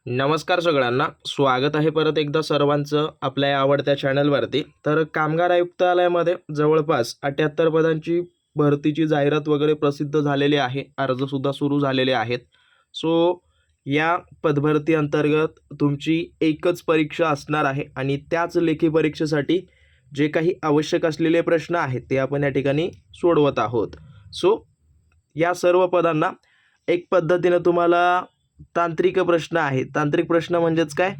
नमस्कार सगळ्यांना, स्वागत आहे परत एकदा सर्वांचं आपल्या या आवडत्या चॅनलवरती. तर कामगार आयुक्तालयामध्ये जवळपास 78 पदांची भरतीची जाहिरात वगैरे प्रसिद्ध झालेली आहे. अर्जसुद्धा सुरू झालेले आहेत. सो या पदभरती अंतर्गत तुमची एकच परीक्षा असणार आहे आणि त्याच लेखी परीक्षेसाठी जे काही आवश्यक असलेले प्रश्न आहेत ते आपण या ठिकाणी सोडवत आहोत. सो या सर्व पदांना एक पद्धतीने तुम्हाला तांत्रिक प्रश्न आहे. तांत्रिक प्रश्न म्हणजेच काय,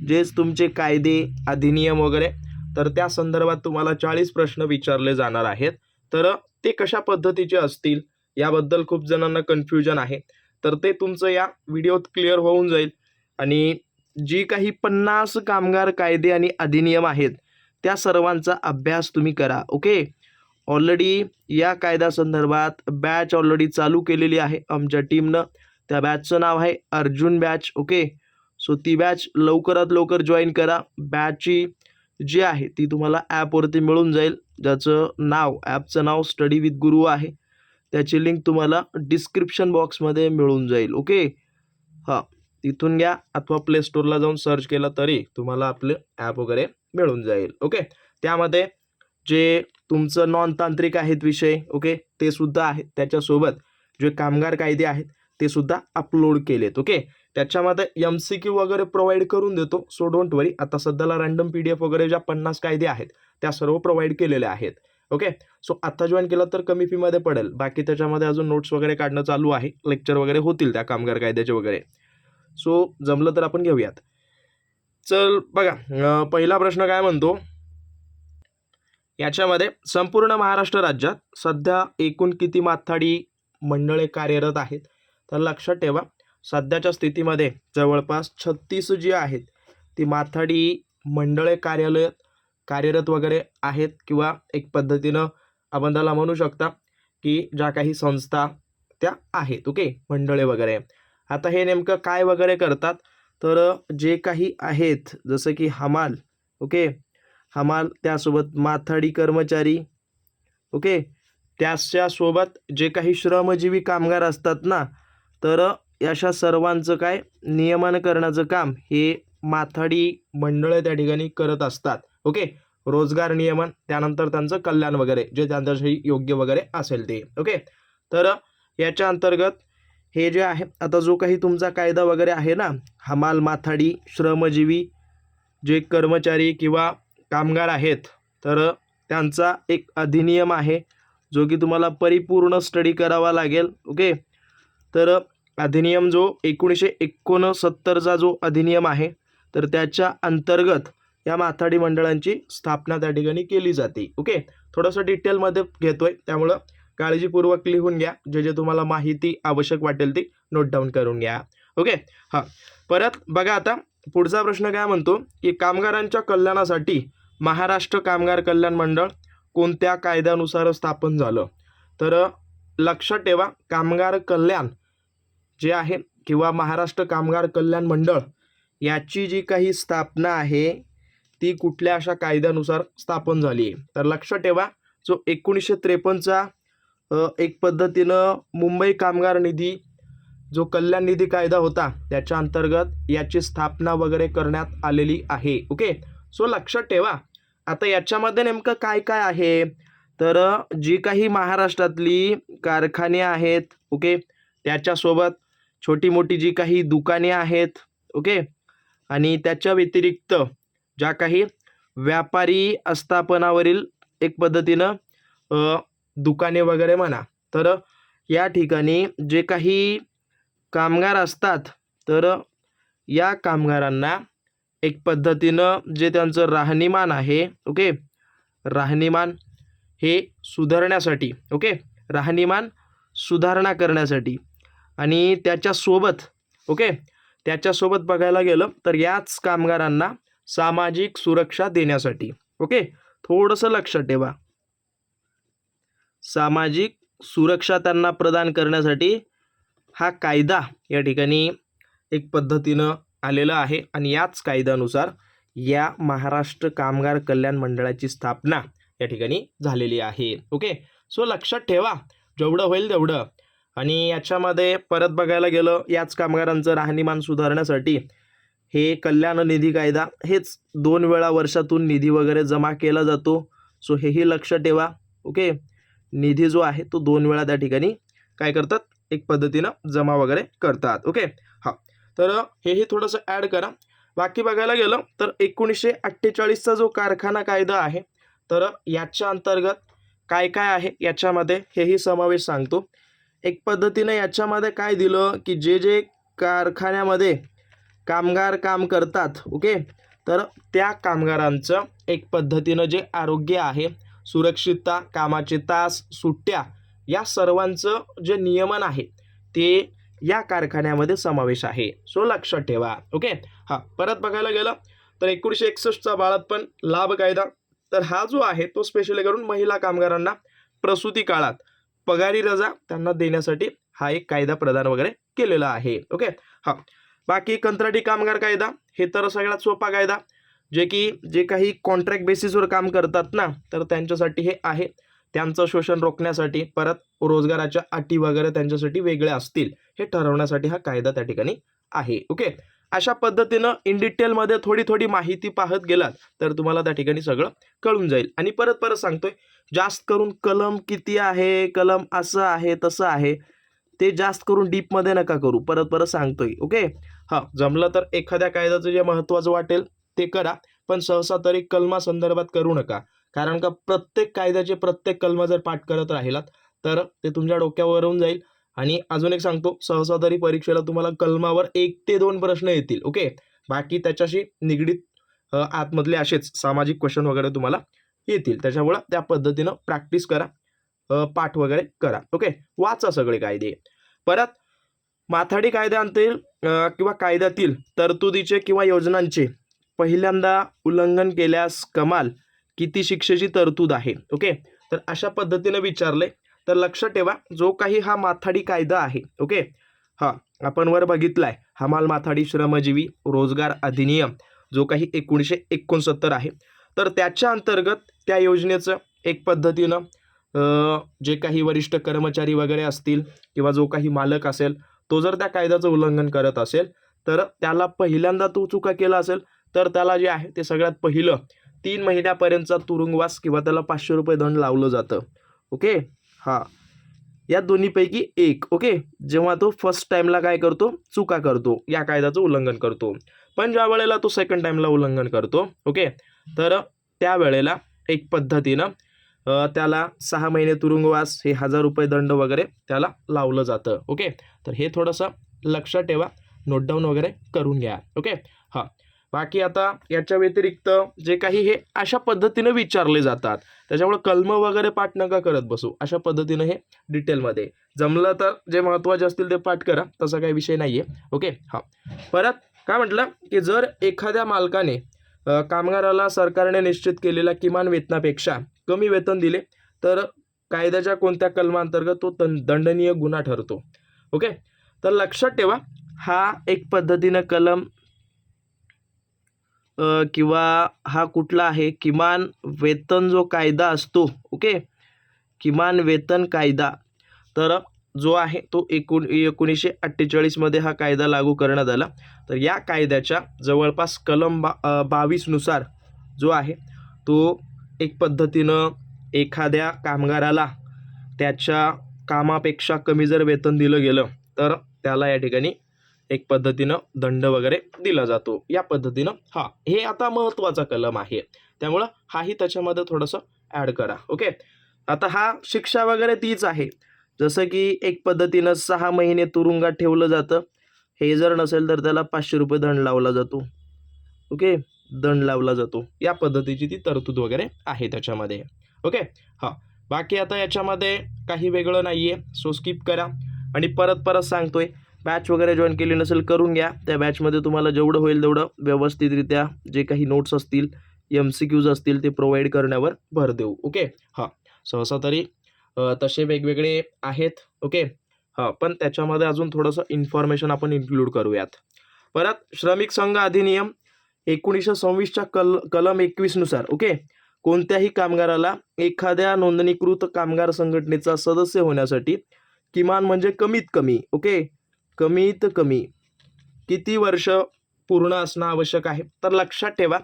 जेच तुमचे कायदे अधिनियम वगैरे, तर त्या संदर्भात तुम्हाला 40 प्रश्न विचारले जाणार आहेत. तर ते कशा पद्धतीचे असतील याबद्दल खूप जणांना कन्फ्युजन आहे. तर ते तुमचं या व्हिडिओत क्लिअर होऊन जाईल. आणि जी काही 50 कामगार कायदे आणि अधिनियम आहेत त्या सर्वांचा अभ्यास तुम्ही करा. ओके. ऑलरेडी या कायद्यासंदर्भात बॅच ऑलरेडी चालू केलेली आहे आमच्या टीमनं. त्या बॅचचं नाव आहे अर्जुन बॅच. ओके. सो ती बॅच लवकरात लवकर जॉईन करा. बॅचची जी आहे ती तुम्हाला ॲपवरती मिळून जाईल, ज्याचं नाव ॲपचं नाव स्टडी विथ गुरु आहे. त्याची लिंक तुम्हाला डिस्क्रिप्शन बॉक्समध्ये मिळून जाईल. ओके. हां, तिथून घ्या अथवा प्ले स्टोअरला जाऊन सर्च केलं तरी तुम्हाला आपलं ॲप वगैरे मिळून जाईल. ओके. त्यामध्ये जे तुमचं नॉन तांत्रिक आहेत विषय, ओके, ते सुद्धा आहेत. त्याच्यासोबत जे कामगार कायदे आहेत ते सुद्धा अपलोड केलेत. ओके. त्याच्यामध्ये MCQ वगैरे प्रोव्हाइड करून देतो. सो डोंट वरी. आता सध्याला रँडम PDF वगैरे ज्या 50 कायदे आहेत त्या सर्व प्रोव्हाइड केलेल्या आहेत. ओके. सो आता जॉईन केलं तर कमी फीमध्ये पडेल. बाकी त्याच्यामध्ये अजून नोट्स वगैरे काढणं चालू आहे. लेक्चर वगैरे होतील त्या कामगार कायद्याचे वगैरे. सो जमलं तर आपण घेऊयात. चल बघा, पहिला प्रश्न काय म्हणतो, याच्यामध्ये संपूर्ण महाराष्ट्र राज्यात सध्या एकूण किती माथाडी मंडळे कार्यरत आहेत? तर लक्षात ठेवा, सध्याच्या स्थितीमध्ये जवळपास 36 जी आहेत ती माथाडी मंडळे कार्यरत वगैरे आहेत, किंवा एक पद्धतीनं आपण त्याला म्हणू शकता की ज्या काही संस्था त्या आहेत. ओके. मंडळे वगैरे. आता हे नेमकं काय वगैरे करतात, तर जे काही आहेत जसं की हमाल, ओके, हमाल, त्यासोबत माथाडी कर्मचारी, ओके, त्याच्यासोबत जे काही श्रमजीवी कामगार असतात ना, तर अशा सर्वांचं काय नियमन करण्याचं काम हे माथाडी मंडळे त्या ठिकाणी करत असतात. ओके. रोजगार नियमन, त्यानंतर त्यांचं कल्याण वगैरे, जे त्यांच्याशी योग्य वगैरे असेल ते. ओके. तर याच्या अंतर्गत हे जे आहे, आता जो काही तुमचा कायदा वगैरे आहे ना, हमाल, माथाडी, श्रमजीवी जे कर्मचारी किंवा कामगार आहेत, तर त्यांचा एक अधिनियम आहे जो की तुम्हाला परिपूर्ण स्टडी करावा लागेल. ओके. तर अधिनियम जो 1969चा जो अधिनियम आहे, तर त्याच्या अंतर्गत या माथाडी मंडळांची स्थापना त्या ठिकाणी केली जाते. ओके. थोडंसं डिटेलमध्ये घेतोय, त्यामुळं काळजीपूर्वक लिहून घ्या. जे जे तुम्हाला माहिती आवश्यक वाटेल ती नोट डाऊन करून घ्या. ओके. हां, परत बघा, आता पुढचा प्रश्न काय म्हणतो की कामगारांच्या कल्याणासाठी महाराष्ट्र कामगार कल्याण मंडळ कोणत्या कायद्यानुसार स्थापन झालं? तर लक्षात ठेवा, कामगार कल्याण जे आहे किंवा महाराष्ट्र कामगार कल्याण मंडळ याची जी काही स्थापना आहे ती कुठल्या अशा कायद्यानुसार स्थापन झाली आहे? तर लक्षात ठेवा, जो 1953चा एक पद्धतीनं मुंबई कामगार निधी जो कल्याण निधी कायदा होता त्याच्या अंतर्गत याची स्थापना वगैरे करण्यात आलेली आहे. ओके. सो लक्षात ठेवा, आता याच्यामध्ये नेमकं काय काय आहे, तर जी काही महाराष्ट्रातली कारखाने आहेत, ओके, त्याच्यासोबत छोटी मोठी जी काही दुकाने आहेत, ओके, आणि त्याच्या व्यतिरिक्त ज्या काही व्यापारी आस्थापनावरील एक पद्धतीनं दुकाने वगैरे म्हणा, तर या ठिकाणी जे काही कामगार असतात, तर या कामगारांना एक पद्धतीनं जे त्यांचं राहणीमान आहे, ओके, राहणीमान हे सुधारण्यासाठी, ओके, राहणीमान सुधारणा करण्यासाठी, आणि त्याच्यासोबत, ओके, त्याच्यासोबत बघायला गेलं तर याच कामगारांना सामाजिक सुरक्षा देण्यासाठी. ओके. थोडंसं लक्षात ठेवा, सामाजिक सुरक्षा त्यांना प्रदान करण्यासाठी हा कायदा या ठिकाणी एक पद्धतीनं आलेला आहे, आणि याच कायद्यानुसार या महाराष्ट्र कामगार कल्याण मंडळाची स्थापना या ठिकाणी झालेली आहे. ओके. सो लक्षात ठेवा जेवढं होईल तेवढं. आणि याच्यामध्ये परत बघायला गेलं, याच कामगारांचं राहणीमान सुधारण्यासाठी हे कल्याण निधी कायदा हेच 2 वेळा वर्षातून निधी वगैरे जमा केला जातो. सो हेही लक्ष ठेवा. ओके, निधी जो आहे तो 2 वेळा त्या ठिकाणी काय करतात, एक पद्धतीनं जमा वगैरे करतात. ओके, हां, तर हेही थोडंसं ॲड करा. बाकी बघायला गेलं तर 1948चा जो कारखाना कायदा आहे, तर याच्या अंतर्गत काय काय आहे याच्यामध्ये हेही समावेश सांगतो. एक पद्धतीनं याच्यामध्ये काय दिलं की जे जे कारखान्यामध्ये कामगार काम करतात, ओके, तर त्या कामगारांचं एक पद्धतीनं जे आरोग्य आहे, सुरक्षितता, कामाचे तास, सुट्ट्या या सर्वांचं जे नियमन आहे ते या कारखान्यामध्ये समावेश आहे. सो लक्षात ठेवा. ओके, हां, परत बघायला गेलं तर 1961चा बाळंतपण लाभ कायदा, तर हा जो आहे तो स्पेशली करून महिला कामगारांना प्रसूती काळात पगारी रजा त्यांना देण्यासाठी हा एक कायदा प्रदान वगैरे केलेला आहे. ओके, हां, बाकी कंत्राटी कामगार कायदा हे तर सगळ्यात सोपा कायदा, जे काही कॉन्ट्रॅक्ट बेसिसवर काम करतात ना, तर त्यांच्यासाठी हे आहे. त्यांचं शोषण रोखण्यासाठी, परत रोजगाराच्या अटी वगैरे त्यांच्यासाठी वेगळ्या असतील हे ठरवण्यासाठी हा कायदा त्या ठिकाणी आहे. ओके, अशा पद्धतीनं इन डिटेलमध्ये थोडी थोडी माहिती पाहत गेलात तर तुम्हाला त्या ठिकाणी सगळं कळून जाईल. आणि परत परत सांगतोय, जास्त करून कलम किती आहे, कलम असं आहे तसं आहे ते जास्त करून डीपमध्ये नका करू. परत परत सांगतोय. ओके, हां, जमलं तर एखाद्या कायद्याचं जे महत्त्वाचं वाटेल ते करा, पण सहसा तरी कलमा संदर्भात करू नका. कारण का प्रत्येक कायद्याचे प्रत्येक कलम जर पाठ करत राहिलात तर ते तुमच्या डोक्यावर येऊन जाईल. आणि अजून एक सांगतो, सहसा तरी परीक्षेला तुम्हाला कलमावर 1 ते 2 प्रश्न येतील. ओके, बाकी त्याच्याशी निगडीत आतमधले असेच सामाजिक क्वेश्चन वगैरे तुम्हाला येतील. त्याच्यामुळं त्या पद्धतीनं प्रॅक्टिस करा, पाठ वगैरे करा. ओके, वाचा सगळे कायदे. परत माथाडी कायद्यांतील किंवा कायद्यातील तरतुदीचे किंवा योजनांचे पहिल्यांदा उल्लंघन केल्यास कमाल किती शिक्षेची तरतूद आहे. ओके, तर अशा पद्धतीने विचारले तर लक्षात ठेवा, जो काही हा माथाडी कायदा आहे, ओके, हां, आपण वर बघितलाय हमाल माथाडी श्रमजीवी रोजगार अधिनियम जो काही 1969 आहे, तर त्याच्या अंतर्गत त्या योजनेचं एक पद्धतीनं जे काही वरिष्ठ कर्मचारी वगैरे असतील किंवा जो काही मालक असेल तो जर त्या कायद्याचं उल्लंघन करत असेल तर त्याला पहिल्यांदा तो चुका केला असेल तर त्याला जे आहे ते सगळ्यात पहिलं 3 महिन्यापर्यंतचा तुरुंगवास किंवा त्याला 500 रुपये दंड लावलं जातं. ओके, हां, या दोन्हीपैकी एक. ओके, जेव्हा तो फर्स्ट टाईमला काय करतो, चुका करतो, या कायद्याचं उल्लंघन करतो. पण ज्या वेळेला तो सेकंड टाईमला उल्लंघन करतो, ओके, तर त्यावेळेला एक पद्धतीनं त्याला 6 महिने तुरुंगवास, हे 1000 रुपये दंड वगैरे त्याला लावलं जातं. ओके, तर हे थोडंसं लक्षात ठेवा, नोट डाऊन वगैरे करून घ्या. ओके, हां, बाकी आता याच्या व्यतिरिक्त जे काही हे अशा पद्धतीनं विचारले जातात, त्याच्यामुळे कलम वगैरे पाठ नका करत बसू. अशा पद्धतीनं हे डिटेलमध्ये जमलं तर जे महत्त्वाचे असतील ते पाठ करा, तसा काही विषय नाही आहे. ओके, हां, परत काय म्हटलं की जर एखाद्या मालकाने कामगाराला सरकारने निश्चित केलेल्या किमान वेतनापेक्षा कमी वेतन दिले तर कायद्याच्या कोणत्या कलमांतर्गत तो दंडनीय गुन्हा ठरतो. ओके, तर लक्षात ठेवा, हा एक पद्धतीनं कलम किंवा हा कुठला आहे, किमान वेतन जो कायदा असतो, ओके, किमान वेतन कायदा, तर जो आहे तो 1948 मध्ये हा कायदा लागू करण्यात आला. तर या कायद्याच्या जवळपास कलम 22 नुसार जो आहे तो एक पद्धतीनं एखाद्या कामगाराला त्याच्या कामापेक्षा कमी जर वेतन दिलं गेलं तर त्याला या ठिकाणी एक पद्धतीनं दंड वगैरे दिला जातो. या पद्धतीनं हां, हे आता महत्त्वाचा कलम आहे, त्यामुळं हाही त्याच्यामध्ये थोडंसं ॲड करा. ओके, आता हा शिक्षा वगैरे तीच आहे, जसं की एक पद्धतीनं 6 महिने तुरुंगात ठेवलं जातं. हे जर नसेल तर त्याला 500 रुपये दंड लावला जातो. ओके, दंड लावला जातो. या पद्धतीची ती तरतूद वगैरे आहे त्याच्यामध्ये. ओके, हां, बाकी आता याच्यामध्ये काही वेगळं नाही आहे, सो स्किप करा. आणि परत परत सांगतोय, बॅच वगैरे जॉईन केली नसेल करून घ्या. त्या बॅचमध्ये तुम्हाला जेवढं होईल तेवढं व्यवस्थितरित्या जे काही नोट्स असतील, MCQs असतील ते प्रोव्हाइड करण्यावर भर देऊ. ओके, हां, सहसा तरी तसे वेगवेगळे आहेत. ओके, हां, पण त्याच्यामध्ये अजून थोडंसं इन्फॉर्मेशन आपण इन्क्लूड करूयात. परत श्रमिक संघ अधिनियम 1926च्या कलम 21 नुसार, ओके, कोणत्याही कामगाराला एखाद्या नोंदणीकृत कामगार संघटनेचा सदस्य होण्यासाठी किमान म्हणजे कमीत कमी, ओके, कमीत कमी किती वर्ष पूर्ण असणं आवश्यक आहे. तर लक्षात ठेवा,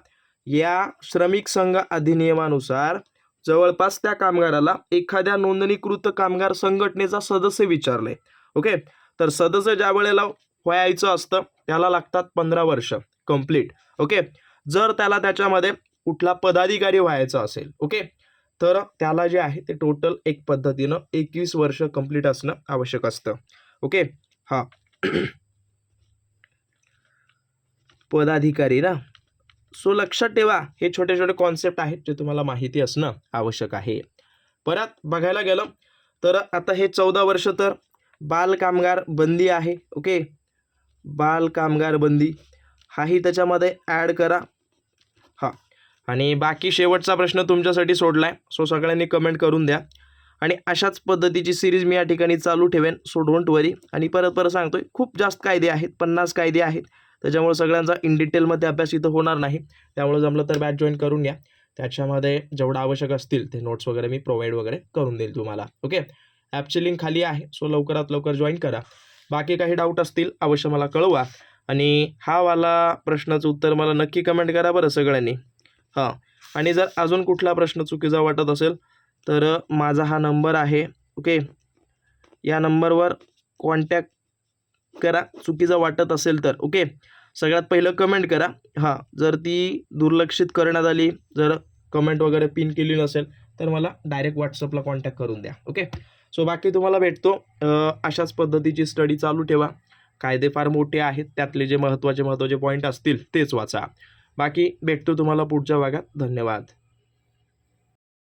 या श्रमिक संघ अधिनियमानुसार जवळपास त्या कामगाराला एखाद्या नोंदणीकृत कामगार संघटनेचा सदस्य विचारले. ओके, तर सदस्य ज्या वेळेला व्हायचं असतं त्याला लागतात 15 वर्ष कंप्लीट. ओके, जर त्याला त्याच्यामध्ये कुठला पदाधिकारी व्हायचा असेल, ओके, तर त्याला जे आहे ते टोटल एक पद्धतीनं 21 वर्ष कंप्लीट असणं आवश्यक असतं. ओके, हा पदाधिकारी ना. सो लक्षात ठेवा, हे छोटे छोटे कॉन्सेप्ट आहेत जे तुम्हाला माहिती असणं आवश्यक आहे. परत बघायला गेलं तर आता हे 14 वर्ष तर बाल कामगार बंदी आहे. ओके, बाल कामगार बंदी हाही त्याच्यामध्ये ॲड करा. हां, आणि बाकी शेवटचा प्रश्न तुमच्यासाठी सोडला आहे. सो सगळ्यांनी कमेंट करून द्या आणि अशाच पद्धतीची सिरीज मी या ठिकाणी चालू ठेवेन. सो डोंट वरी. आणि परत परत सांगतोय, खूप जास्त कायदे आहेत, 50 कायदे आहेत. त्याच्यामुळे सगळ्यांचा इन डिटेलमध्ये अभ्यास इथं होणार नाही. त्यामुळे जमलं तर बॅच जॉईन करून घ्या. त्याच्यामध्ये जेवढं आवश्यक असतील ते नोट्स वगैरे मी प्रोव्हाइड वगैरे करून देईल तुम्हाला. ओके, ॲपची लिंक खाली आहे. सो लवकरात लवकर जॉईन करा. बाकी काही डाऊट असतील अवश्य मला कळवा. आणि हा वाला प्रश्नाचं उत्तर मला नक्की कमेंट करा बरं सगळ्यांनी. हां, आणि जर अजून कुठला प्रश्न चुकीचा वाटत असेल तर माझा हा नंबर आहे. ओके, या नंबरवर कॉन्टॅक्ट करा चुकीचं वाटत असेल तर. ओके, सगळ्यात पहिलं कमेंट करा. हां, जर ती दुर्लक्षित करण्यात आली, जर कमेंट वगैरे पिन केली नसेल तर मला डायरेक्ट व्हॉट्सअपला कॉन्टॅक्ट करून द्या. ओके, सो बाकी तुम्हाला भेटतो. अशाच पद्धतीची स्टडी चालू ठेवा. कायदे फार मोठे आहेत, त्यातले जे महत्त्वाचे पॉईंट असतील तेच वाचा. बाकी भेटतो तुम्हाला पुढच्या भागात. धन्यवाद.